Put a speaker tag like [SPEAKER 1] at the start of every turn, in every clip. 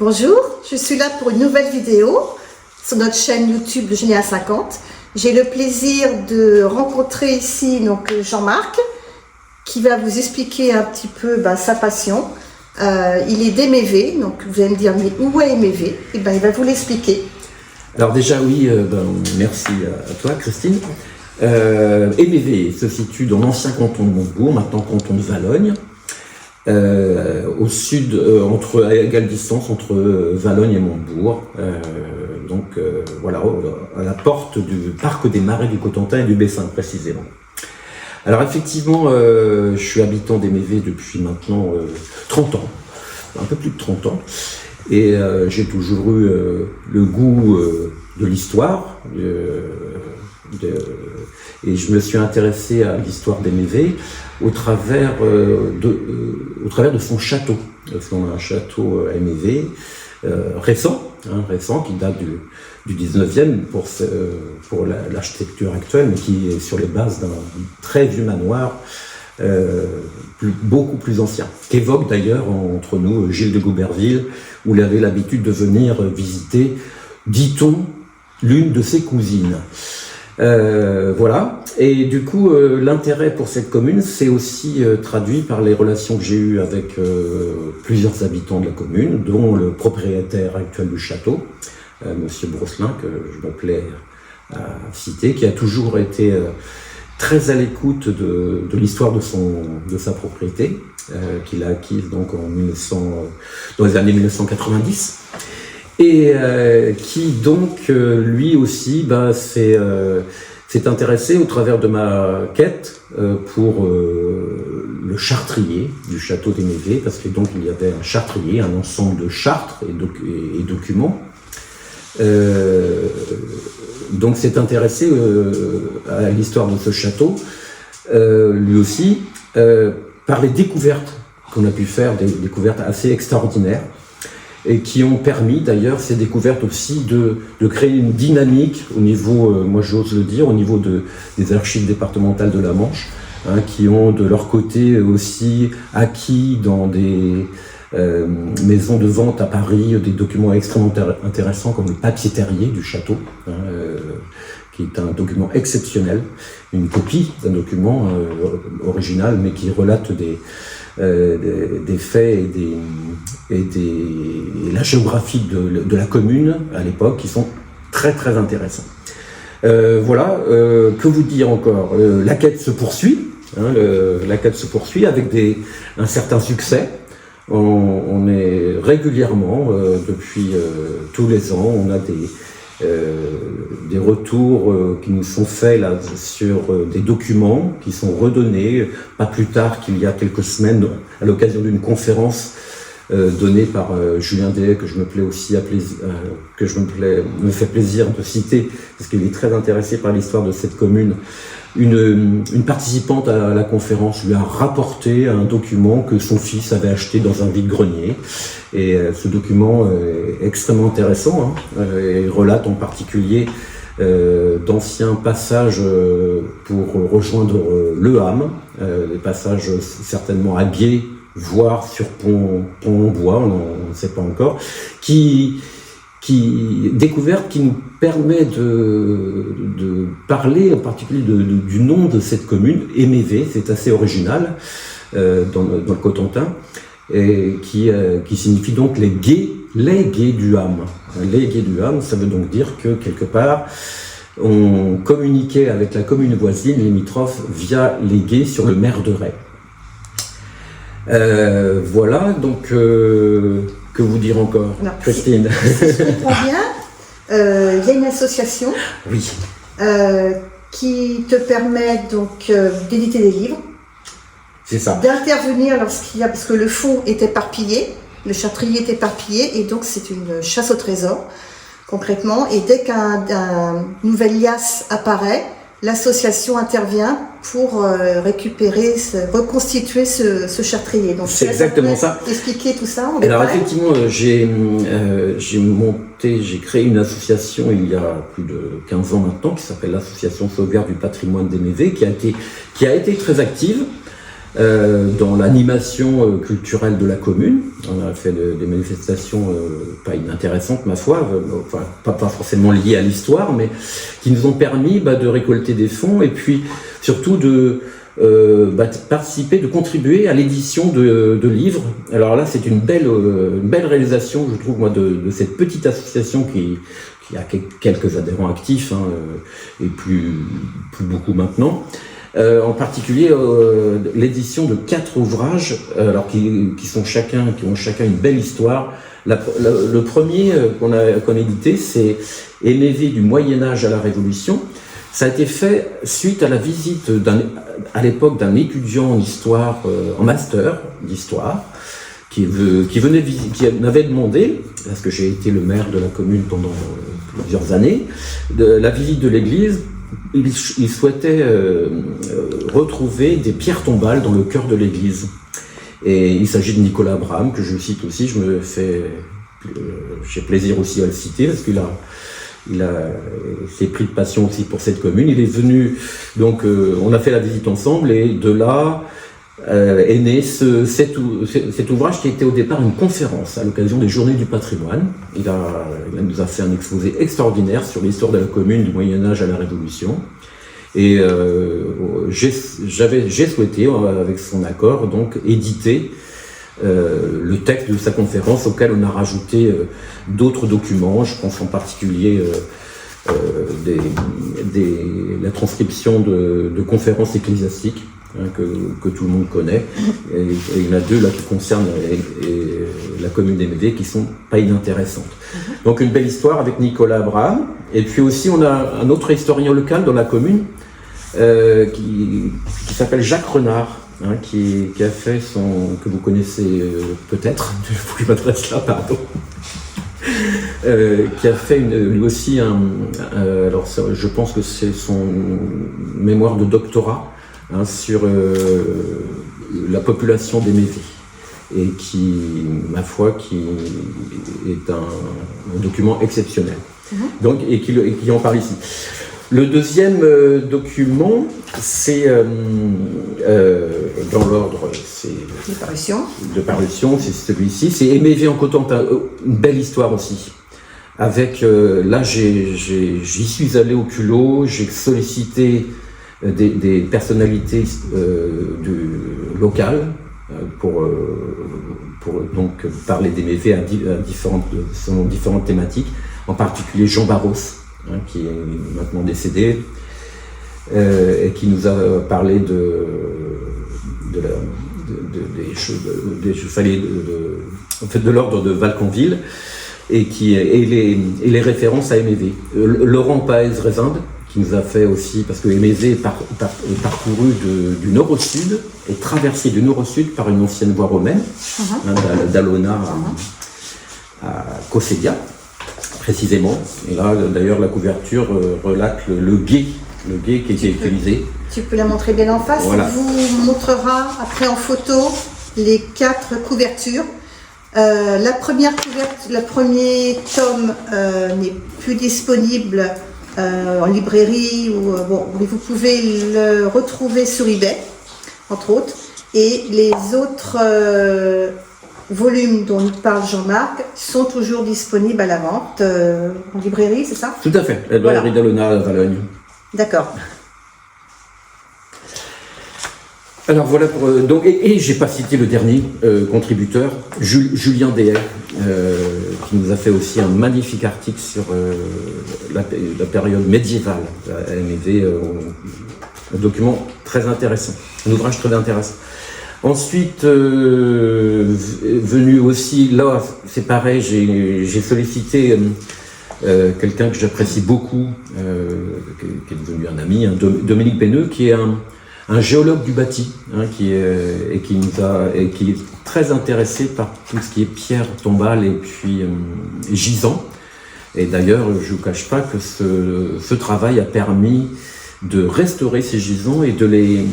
[SPEAKER 1] Bonjour, je suis là pour une nouvelle vidéo sur notre chaîne YouTube Le Génie à 50. J'ai le plaisir de rencontrer ici Jean-Marc qui va vous expliquer un petit peu sa passion. Il est d'Émévé, donc vous allez me dire mais où est Émévé? Il va vous l'expliquer.
[SPEAKER 2] Alors déjà oui, merci à toi Christine. Émévé se situe dans l'ancien canton de Montebourg, maintenant canton de Valognes. Au sud, à égale distance entre Valognes et Montebourg, voilà, à la porte du parc des Marais du Cotentin et du Bessin précisément. Alors effectivement, je suis habitant d'Émévé depuis maintenant 30 ans, un peu plus de 30 ans, et j'ai toujours eu le goût de l'histoire, et je me suis intéressé à l'histoire d'Émévé au travers de son château. Parce qu'on a un château à Émévé récent, qui date du 19e pour l'architecture actuelle, mais qui est sur les bases d'un très vieux manoir beaucoup plus ancien, qu'évoque d'ailleurs entre nous Gilles de Gouberville, où il avait l'habitude de venir visiter, dit-on, l'une de ses cousines. Voilà, et du coup l'intérêt pour cette commune c'est aussi traduit par les relations que j'ai eues avec plusieurs habitants de la commune, dont le propriétaire actuel du château, Monsieur Brosselin, que je me plais à citer, qui a toujours été très à l'écoute de l'histoire de sa propriété, qu'il a acquise donc dans les années 1990. Et qui donc lui aussi s'est intéressé au travers de ma quête pour le chartrier du château d'Émévé, parce que donc il y avait un chartrier, un ensemble de chartres et documents. Donc s'est intéressé à l'histoire de ce château, lui aussi, par les découvertes qu'on a pu faire, des découvertes assez extraordinaires, et qui ont permis d'ailleurs ces découvertes aussi de créer une dynamique au niveau, moi j'ose le dire, au niveau des archives départementales de la Manche, qui ont de leur côté aussi acquis dans des maisons de vente à Paris des documents extrêmement intéressants comme le papier terrier du château, qui est un document exceptionnel, une copie d'un document original mais qui relate des faits et la géographie de la commune à l'époque qui sont très très intéressants. Voilà, que vous dire encore, la quête se poursuit, avec un certain succès. On est régulièrement, depuis tous les ans, on a des retours qui nous sont faits là, sur des documents qui sont redonnés, pas plus tard qu'il y a quelques semaines, à l'occasion d'une conférence donnée par Julien Dehaye, que je me fais plaisir de citer, parce qu'il est très intéressé par l'histoire de cette commune. Une participante à la conférence lui a rapporté un document que son fils avait acheté dans un vide-grenier. Et ce document est extrêmement intéressant, et relate en particulier d'anciens passages pour rejoindre le Ham, des passages certainement à gué, voire sur pont en bois, on ne sait pas encore, découverte qui nous permet de parler en particulier du nom de cette commune, Émévé, c'est assez original dans le Cotentin, et qui signifie donc les gués du Ham. Les gués du Ham, ça veut donc dire que quelque part on communiquait avec la commune voisine limitrophe via les gués sur le Mer de Ray. Voilà, donc que vous dire encore, non, Christine?
[SPEAKER 1] Si je comprends bien, il y a une association
[SPEAKER 2] oui.
[SPEAKER 1] Qui te permet donc d'éditer des livres.
[SPEAKER 2] C'est ça.
[SPEAKER 1] D'intervenir lorsqu'il y a, parce que le fond est éparpillé, le chartrier est éparpillé, et donc c'est une chasse au trésor, concrètement. Et dès qu'un nouvel liasse apparaît, l'association intervient pour reconstituer ce chartrier. Donc,
[SPEAKER 2] c'est exactement ça.
[SPEAKER 1] Expliquer tout ça.
[SPEAKER 2] Alors effectivement, j'ai créé une association il y a plus de 15 ans maintenant, qui s'appelle l'Association Sauvegarde du patrimoine d'Émévé, qui a été très active, dans l'animation culturelle de la commune. On a fait des manifestations pas inintéressantes, ma foi, enfin, pas forcément liées à l'histoire, mais qui nous ont permis de récolter des fonds et puis surtout de participer, de contribuer à l'édition de livres. Alors là, c'est une belle réalisation, je trouve, moi, de cette petite association qui a quelques adhérents actifs, et plus beaucoup maintenant. En particulier l'édition de 4 ouvrages, alors qui ont chacun une belle histoire. Le premier qu'on a édité, c'est Aimé-V du Moyen-Âge à la Révolution. Ça a été fait suite à la visite à l'époque d'un étudiant en histoire, en master d'histoire, qui m'avait demandé, parce que j'ai été le maire de la commune pendant plusieurs années, la visite de l'église. Il souhaitait retrouver des pierres tombales dans le chœur de l'église. Et il s'agit de Nicolas Abraham, que je cite aussi. J'ai plaisir aussi à le citer, parce qu'il s'est pris de passion aussi pour cette commune. Il est venu, donc on a fait la visite ensemble, et de là est né cet ouvrage qui était au départ une conférence à l'occasion des Journées du patrimoine. Il nous a fait un exposé extraordinaire sur l'histoire de la commune du Moyen-Âge à la Révolution. Et j'ai souhaité, avec son accord, donc éditer le texte de sa conférence, auquel on a rajouté d'autres documents. Je pense en particulier la transcription de conférences ecclésiastiques, que tout le monde connaît. Et il y en a 2 là qui concernent la commune d'Aimé-V qui sont pas inintéressantes. Donc une belle histoire avec Nicolas Abraham. Et puis aussi on a un autre historien local dans la commune qui s'appelle Jacques Renard, qui a fait que vous connaissez peut-être, je lui m'adresse là, pardon. Qui a fait lui aussi alors je pense que c'est son mémoire de doctorat, sur la population d'Aimé-V, et qui, ma foi, qui est un document exceptionnel. Donc, et qui en parle ici. Le deuxième document, c'est dans l'ordre de parution, c'est celui-ci, c'est Aimé-V en Cotentin, une belle histoire aussi. Avec, là j'y suis allé au culot, j'ai sollicité des personnalités locales pour donc parler d'Aimé-V à différentes thématiques, en particulier Jean Barros, qui est maintenant décédé, et qui nous a parlé de l'ordre de Valconville, et les références à Aimé-V. Laurent Paez-Rezinde, qui nous a fait aussi, parce que Aimé-V est parcouru du nord au sud, et traversé du nord au sud par une ancienne voie romaine, d'Alona à Cossedia, précisément. Et là, d'ailleurs, la couverture relate le gué qui était utilisé.
[SPEAKER 1] Tu peux la montrer bien en face.
[SPEAKER 2] Voilà.
[SPEAKER 1] On vous montrera après en photo les 4 couvertures. La première couverture, le premier tome n'est plus disponible en librairie, vous pouvez le retrouver sur eBay, entre autres. Et les autres volumes dont nous parle Jean-Marc sont toujours disponibles à la vente en librairie, c'est ça?
[SPEAKER 2] Tout à fait, la librairie d'Alona à Valogne.
[SPEAKER 1] D'accord.
[SPEAKER 2] Alors voilà, et j'ai pas cité le dernier contributeur, Julien Dehay, qui nous a fait aussi un magnifique article sur la période médiévale à Aimé-V, un document très intéressant, un ouvrage très intéressant. Ensuite, venu aussi, là c'est pareil, j'ai sollicité quelqu'un que j'apprécie beaucoup, qui est devenu un ami, Dominique Penneux, qui est un géologue du bâti, qui est très intéressé par tout ce qui est pierre tombale et puis gisant. Et d'ailleurs, je ne vous cache pas que ce travail a permis de restaurer ces gisants et de les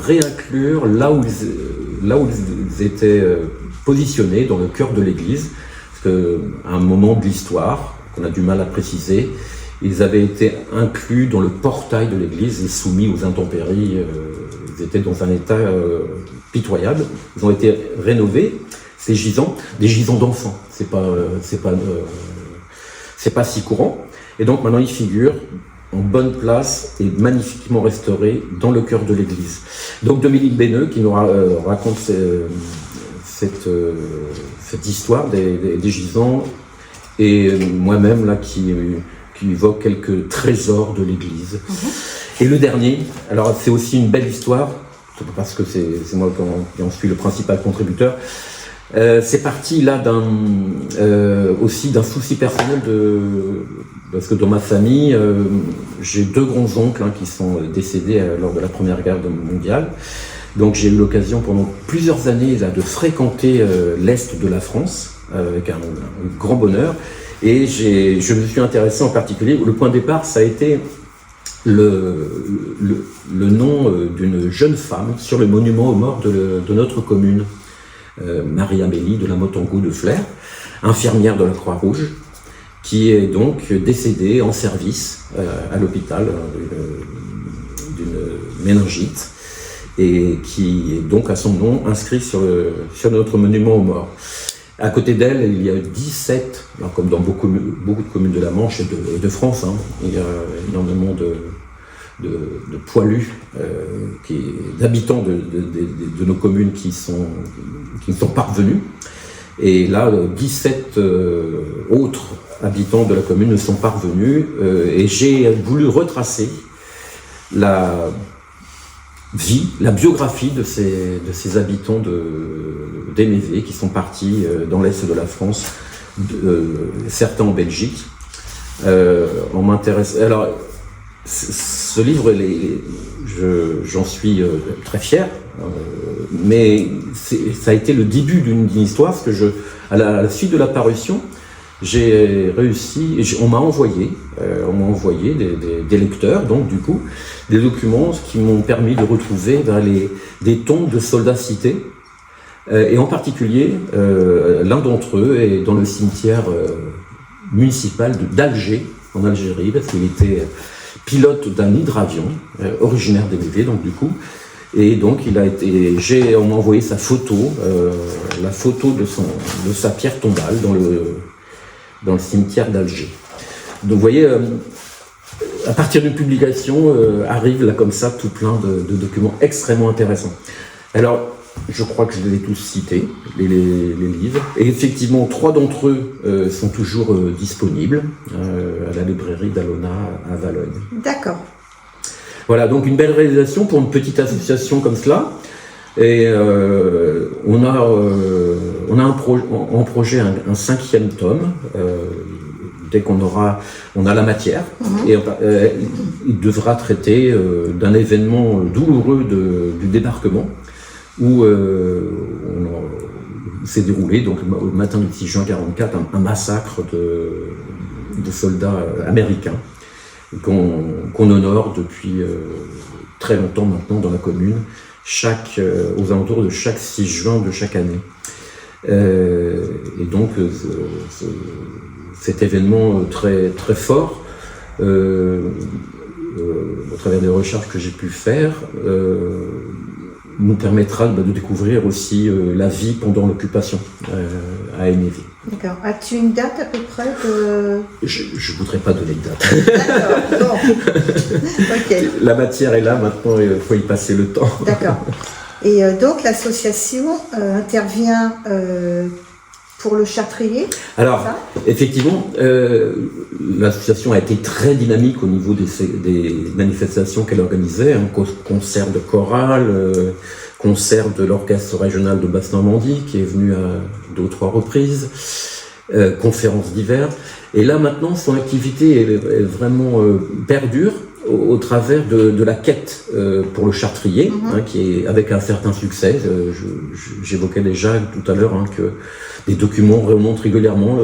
[SPEAKER 2] réinclure là où ils étaient positionnés dans le cœur de l'église. Parce qu'à un moment de l'histoire, qu'on a du mal à préciser, ils avaient été inclus dans le portail de l'église et soumis aux intempéries. Ils étaient dans un état pitoyable. Ils ont été rénovés, ces gisants, des gisants d'enfants. C'est pas si courant. Et donc maintenant, ils figurent en bonne place et magnifiquement restaurés dans le cœur de l'église. Donc Dominique Béneux qui nous raconte cette histoire des gisants, et moi-même là qui évoque quelques trésors de l'église. Et le dernier, alors c'est aussi une belle histoire, parce que c'est moi qui en suis le principal contributeur. C'est parti là aussi d'un souci personnel parce que dans ma famille, j'ai 2 grands-oncles qui sont décédés lors de la Première Guerre mondiale. Donc j'ai eu l'occasion pendant plusieurs années là, de fréquenter l'Est de la France avec un grand bonheur. Et je me suis intéressé en particulier, le point de départ, ça a été le nom d'une jeune femme sur le monument aux morts de notre commune. Marie-Amélie de la Motango de Flers, infirmière de la Croix-Rouge, qui est donc décédée en service à l'hôpital d'une méningite, et qui est donc à son nom inscrit sur notre monument aux morts. À côté d'elle, il y a 17, alors comme dans beaucoup de communes de la Manche et de France, il y a énormément de poilus, d'habitants de nos communes qui ne sont pas revenus. Et là, 17 autres habitants de la commune ne sont pas revenus. Et j'ai voulu retracer la vie, la biographie de ces habitants d'Émévé qui sont partis dans l'Est de la France, certains en Belgique. On m'intéresse. Alors, ce livre, j'en suis très fier, mais ça a été le début d'une histoire, parce que à la suite de la parution, j'ai réussi, on m'a envoyé des lecteurs, donc du coup, des documents qui m'ont permis de retrouver des tombes de soldats cités, et en particulier, l'un d'entre eux est dans le cimetière municipal d'Alger, en Algérie, parce qu'il était pilote d'un hydravion, originaire d'Émévé, donc du coup, et donc on m'a envoyé sa photo, la photo de sa pierre tombale dans le cimetière d'Alger. Donc vous voyez, à partir d'une publication, arrive là comme ça tout plein de documents extrêmement intéressants. Alors, je crois que je les ai tous cités, les livres. Et effectivement, 3 d'entre eux sont toujours disponibles à la librairie d'Alona à Valognes.
[SPEAKER 1] D'accord.
[SPEAKER 2] Voilà, donc une belle réalisation pour une petite association comme cela. Et on a en projet un 5e tome. Dès qu'on a la matière, et il devra traiter d'un événement douloureux du débarquement, où s'est déroulé donc au matin du 6 juin 1944 un massacre de soldats américains qu'on honore depuis très longtemps maintenant dans la commune, aux alentours de chaque 6 juin de chaque année. Et donc cet événement très, très fort, au travers des recherches que j'ai pu faire, nous permettra de découvrir aussi la vie pendant l'occupation à Émévé.
[SPEAKER 1] D'accord. As-tu une date à peu près de...
[SPEAKER 2] Je ne voudrais pas donner de date.
[SPEAKER 1] D'accord, bon. Ok.
[SPEAKER 2] La matière est là, maintenant il faut y passer le temps.
[SPEAKER 1] D'accord. Et donc l'association intervient pour le Chartrier.
[SPEAKER 2] Alors, effectivement, l'association a été très dynamique au niveau des manifestations qu'elle organisait, concert de chorale, concert de l'orchestre régional de Basse-Normandie qui est venu à 2 ou 3 reprises, conférences diverses. Et là maintenant, son activité est vraiment perdure au travers de la quête pour le Chartrier, qui est avec un certain succès. J'évoquais déjà tout à l'heure que des documents remontent régulièrement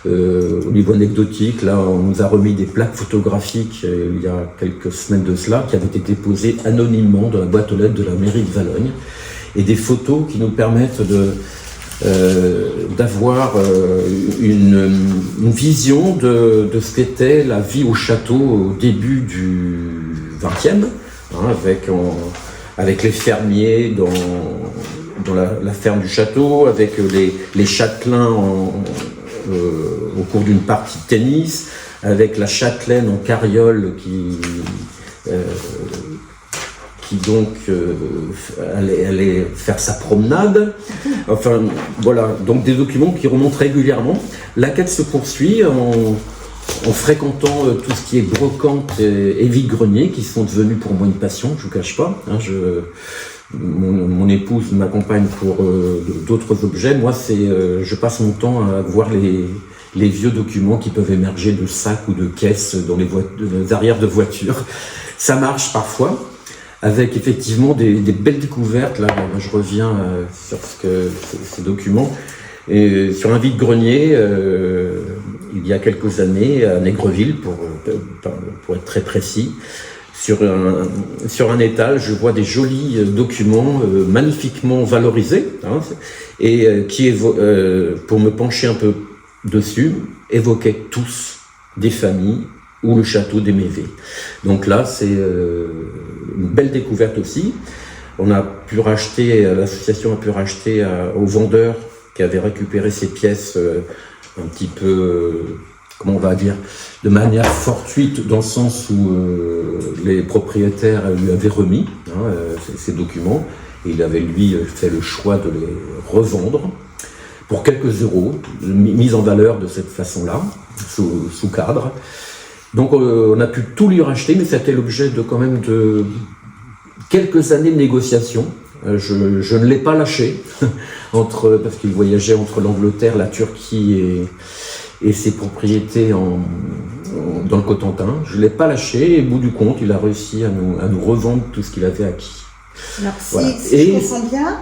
[SPEAKER 2] au niveau anecdotique. Là, on nous a remis des plaques photographiques il y a quelques semaines de cela, qui avaient été déposées anonymement dans la boîte aux lettres de la mairie de Valognes, et des photos qui nous permettent d'avoir une vision de ce qu'était la vie au château au début du XXe, avec les fermiers dans la ferme du château, avec les châtelains au cours d'une partie de tennis, avec la châtelaine en carriole qui donc allait faire sa promenade. Enfin, voilà, donc des documents qui remontent régulièrement. La quête se poursuit en fréquentant tout ce qui est brocante et vide-grenier, qui sont devenus pour moi une passion, je ne vous cache pas. Mon épouse m'accompagne pour d'autres objets. Moi, je passe mon temps à voir les vieux documents qui peuvent émerger de sacs ou de caisses dans les arrières de voitures. Ça marche parfois, avec effectivement des belles découvertes. Là, je reviens sur ces documents. Et sur un vide-grenier, il y a quelques années, à Négreville, pour être très précis, sur un étal, je vois des jolis documents magnifiquement valorisés, et qui, pour me pencher un peu dessus, évoquaient tous des familles ou le château des Mévées. Donc là, c'est une belle découverte aussi. L'association a pu racheter aux vendeurs qui avaient récupéré ces pièces un petit peu, comment on va dire, de manière fortuite, dans le sens où les propriétaires lui avaient remis ces documents, et il avait lui fait le choix de les revendre pour quelques euros, mis en valeur de cette façon-là, sous cadre. Donc on a pu tout lui racheter, mais c'était l'objet de quand même de quelques années de négociations. Je ne l'ai pas lâché, parce qu'il voyageait entre l'Angleterre, la Turquie et ses propriétés dans le Cotentin. Je ne l'ai pas lâché, et au bout du compte, il a réussi à nous revendre tout ce qu'il avait acquis.
[SPEAKER 1] Alors,
[SPEAKER 2] voilà.
[SPEAKER 1] si je comprends bien,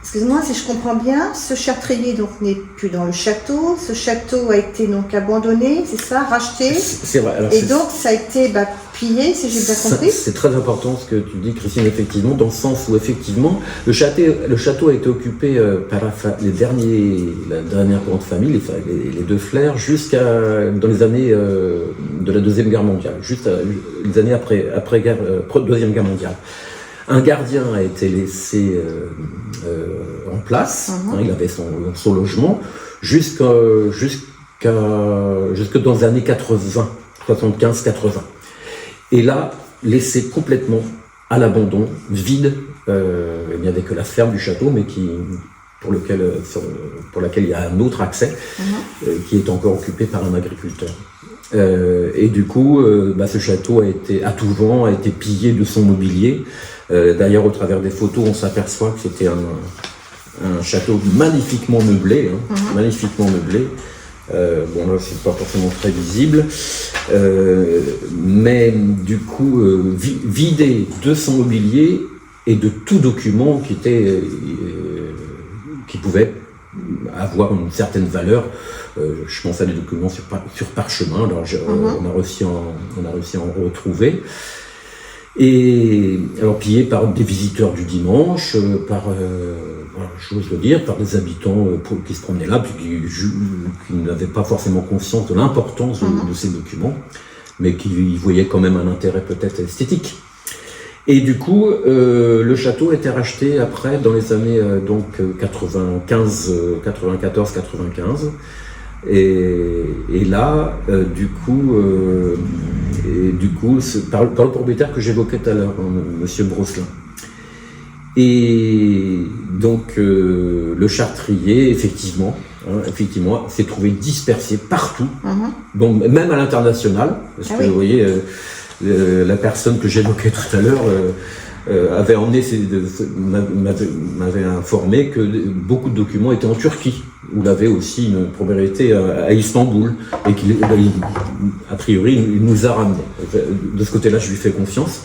[SPEAKER 1] excuse-moi, si je comprends bien, ce chartrier donc n'est plus dans le château. Ce château a été donc abandonné, c'est ça, racheté.
[SPEAKER 2] C'est vrai. Alors,
[SPEAKER 1] donc ça a été pillé, si j'ai bien compris.
[SPEAKER 2] C'est très important ce que tu dis, Christine, effectivement, dans le sens où effectivement le château a été occupé par la dernière grande famille, les deux frères, jusqu'à dans les années de la Deuxième Guerre mondiale, les années après Deuxième Guerre mondiale. Un gardien a été laissé en place, il avait son logement, jusque dans les années 80, 75-80. Et là, laissé complètement à l'abandon, vide, il n'y avait que la ferme du château, mais pour laquelle il y a un autre accès, qui est encore occupé par un agriculteur. Et du coup, ce château à tout vent a été pillé de son mobilier. D'ailleurs, au travers des photos, on s'aperçoit que c'était un château magnifiquement meublé, magnifiquement meublé. Bon, là, c'est pas forcément très visible, mais du coup, vidé de son mobilier et de tout document qui pouvait avoir une certaine valeur. Je pense à des documents sur parchemin. Alors, on a réussi à en retrouver. Et alors pillé par des visiteurs du dimanche, j'ose le dire, par des habitants qui se promenaient là, puis qui n'avaient pas forcément conscience de l'importance de ces documents, mais qui y voyaient quand même un intérêt peut-être esthétique. Et du coup, le château a été racheté après, dans les années 94-95. Et là, par le propriétaire que j'évoquais tout à l'heure, Monsieur Brosselin. Et donc, le chartrier, effectivement, s'est trouvé dispersé partout, donc même à l'international, parce que vous voyez, la personne que j'évoquais tout à l'heure m'avait informé que beaucoup de documents étaient en Turquie, où il avait aussi une propriété à Istanbul, et a priori, il nous a ramenés. De ce côté-là, je lui fais confiance.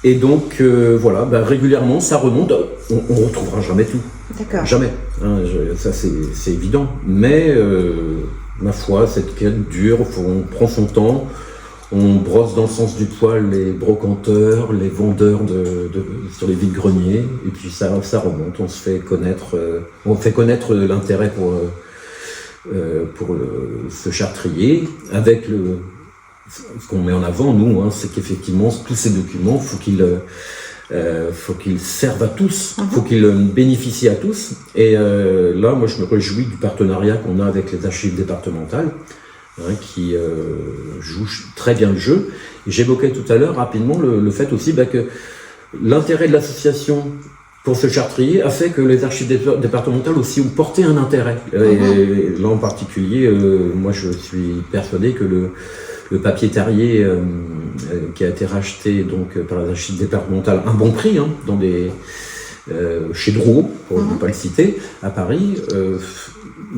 [SPEAKER 2] Et donc, régulièrement, ça remonte. On ne retrouvera jamais tout.
[SPEAKER 1] D'accord.
[SPEAKER 2] Jamais. Ça, c'est évident. Mais, ma foi, cette quête dure, on prend son temps. On brosse dans le sens du poil les brocanteurs, les vendeurs sur les vides-greniers, et puis ça remonte. On se fait connaître, l'intérêt pour ce chartrier, avec ce qu'on met en avant, nous, hein, c'est qu'effectivement, tous ces documents, faut qu'ils servent à tous, faut qu'ils bénéficient à tous. Et là, moi, je me réjouis du partenariat qu'on a avec les archives départementales, hein, qui jouent très bien le jeu. Et j'évoquais tout à l'heure rapidement le fait aussi que l'intérêt de l'association pour ce chartrier a fait que les archives départementales aussi ont porté un intérêt. Et là, en particulier, moi, je suis persuadé que le papier terrier qui a été racheté donc par les archives départementales, un bon prix, hein, chez Drouot, pour ne pas le citer, à Paris.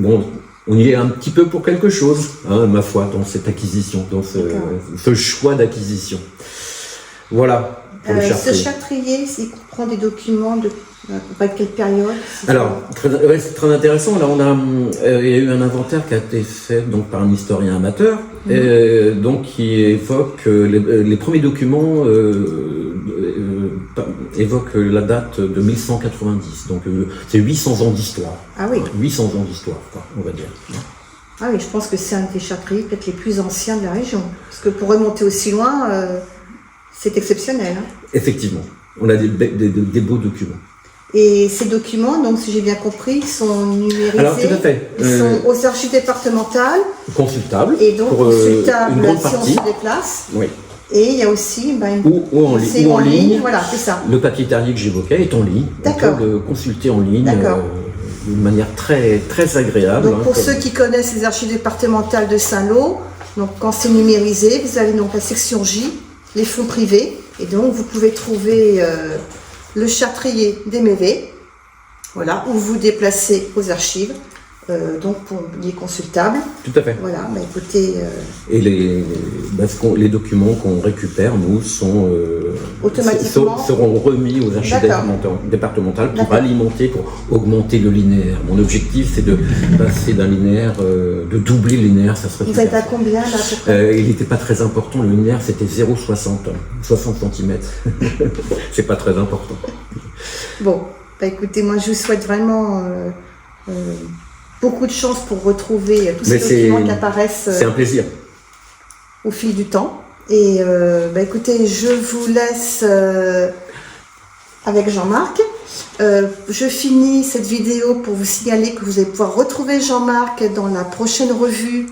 [SPEAKER 2] On y est un petit peu pour quelque chose, hein, ma foi, dans cette acquisition, dans ce choix d'acquisition. Voilà.
[SPEAKER 1] Ce chartrier, il comprend des documents de quelle période?
[SPEAKER 2] Alors, c'est très intéressant. Là, il y a eu un inventaire qui a été fait donc par un historien amateur, donc qui évoque les premiers documents évoquent la date de 1190. Donc, c'est 800 ans d'histoire.
[SPEAKER 1] Ah oui.
[SPEAKER 2] 800 ans d'histoire, quoi, on va dire.
[SPEAKER 1] Ah oui, je pense que c'est un des chartriers peut-être les plus anciens de la région, parce que pour remonter aussi loin. C'est exceptionnel. Hein.
[SPEAKER 2] Effectivement, on a des beaux documents.
[SPEAKER 1] Et ces documents, donc si j'ai bien compris, sont numérisés. Alors tout à fait. Ils sont aux archives départementales.
[SPEAKER 2] Consultables.
[SPEAKER 1] Et donc consultables
[SPEAKER 2] une grande
[SPEAKER 1] si
[SPEAKER 2] partie.
[SPEAKER 1] on se déplace.
[SPEAKER 2] Oui.
[SPEAKER 1] Et il y a aussi
[SPEAKER 2] ou en ligne.
[SPEAKER 1] Voilà, c'est ça.
[SPEAKER 2] Le papier terrier que j'évoquais est en ligne.
[SPEAKER 1] D'accord.
[SPEAKER 2] On peut le consulter en ligne d'une manière très, très agréable.
[SPEAKER 1] Donc pour ceux qui connaissent les archives départementales de Saint-Lô, donc quand c'est numérisé, vous avez donc la section J, les fonds privés, et donc vous pouvez trouver le chartrier des Mévés, voilà, où vous déplacez aux archives, donc pour les consultables.
[SPEAKER 2] Tout à fait.
[SPEAKER 1] Voilà, écoutez.
[SPEAKER 2] Et les documents qu'on récupère, nous,
[SPEAKER 1] automatiquement
[SPEAKER 2] seront remis aux archives départementales pour alimenter, pour augmenter le linéaire. Mon objectif, c'est de passer d'un linéaire, de doubler le linéaire, ça serait
[SPEAKER 1] Vous
[SPEAKER 2] super.
[SPEAKER 1] êtes à combien là à peu près?
[SPEAKER 2] Il n'était pas très important, le linéaire c'était 0,60 cm. C'est pas très important.
[SPEAKER 1] Bon, écoutez, moi je vous souhaite vraiment beaucoup de chance pour retrouver tous ces documents qui apparaissent.
[SPEAKER 2] C'est un plaisir.
[SPEAKER 1] Au fil du temps. Et écoutez, je vous laisse avec Jean-Marc. Je finis cette vidéo pour vous signaler que vous allez pouvoir retrouver Jean-Marc dans la prochaine revue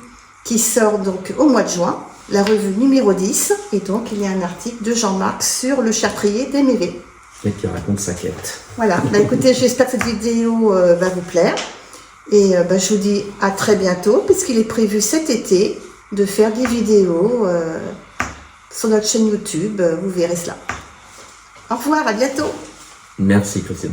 [SPEAKER 1] qui sort donc au mois de juin, la revue numéro 10. Et donc, il y a un article de Jean-Marc sur le chartrier des Mévés.
[SPEAKER 2] Et qui raconte sa quête.
[SPEAKER 1] Voilà. Écoutez, j'espère que cette vidéo va vous plaire. Et je vous dis à très bientôt, puisqu'il est prévu cet été de faire des vidéos sur notre chaîne YouTube. Vous verrez cela. Au revoir, à bientôt.
[SPEAKER 2] Merci, Christine.